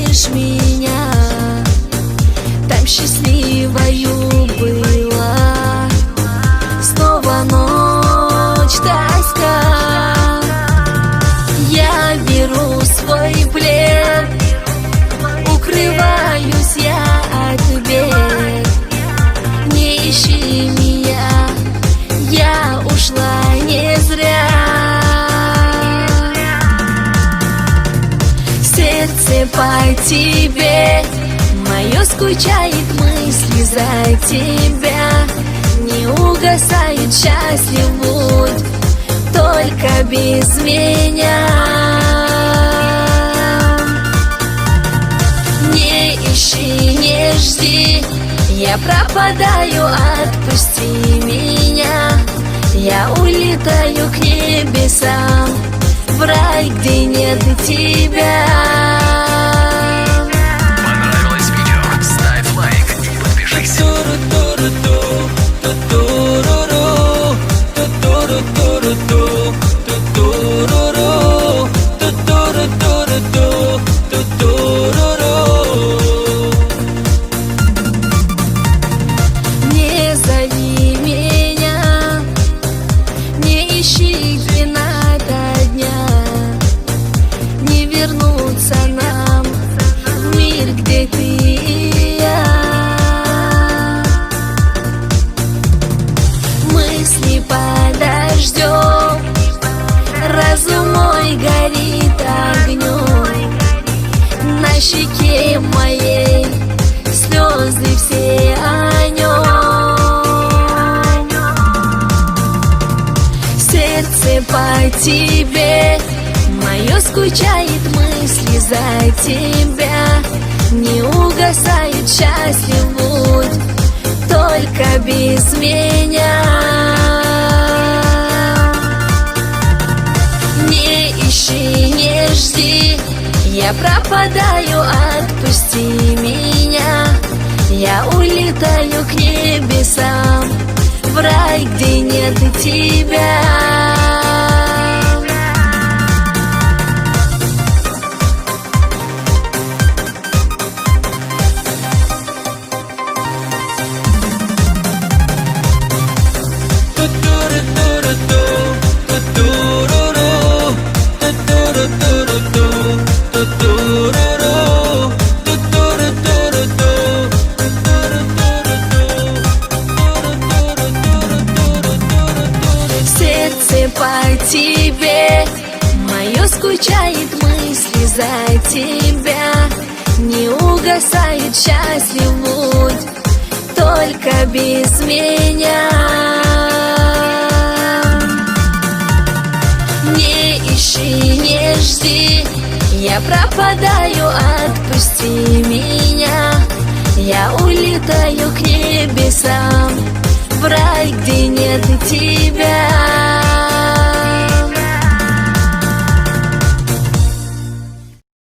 помнишь меня? Там счастливою была. Снова ночь, тоска. Я беру свой плед, укрываюсь я от бед. Не ищи меня, я ушла не зря. Сердце по тебе мое скучает, мысли за тебя. Не угасает, счастлив будь, только без меня. Не ищи, не жди, я пропадаю, отпусти меня. Я улетаю к небесам, в рай, где нет тебя. Понравилось видео? Ставь лайк и подпишись. Не зови меня, не ищи, где надо дня. Не вернуться нам в мир, где ты и я. Мысли подождем, разум мой горит огнем. На щеке моей слезы все о нем. Сердце по тебе мое скучает, мысли за тебя. Не угасает, счастлив будь, только без меня. Не ищи, не жди, я пропадаю, отпусти меня. Я улетаю к небесам, в рай, где нет тебя. Сердце по тебе мое скучает, мысли за тебя. Не угасает, счастлив будь, только без меня. Не ищи, не жди, я пропадаю, отпусти меня. Я улетаю к небесам, в рай, где нет тебя.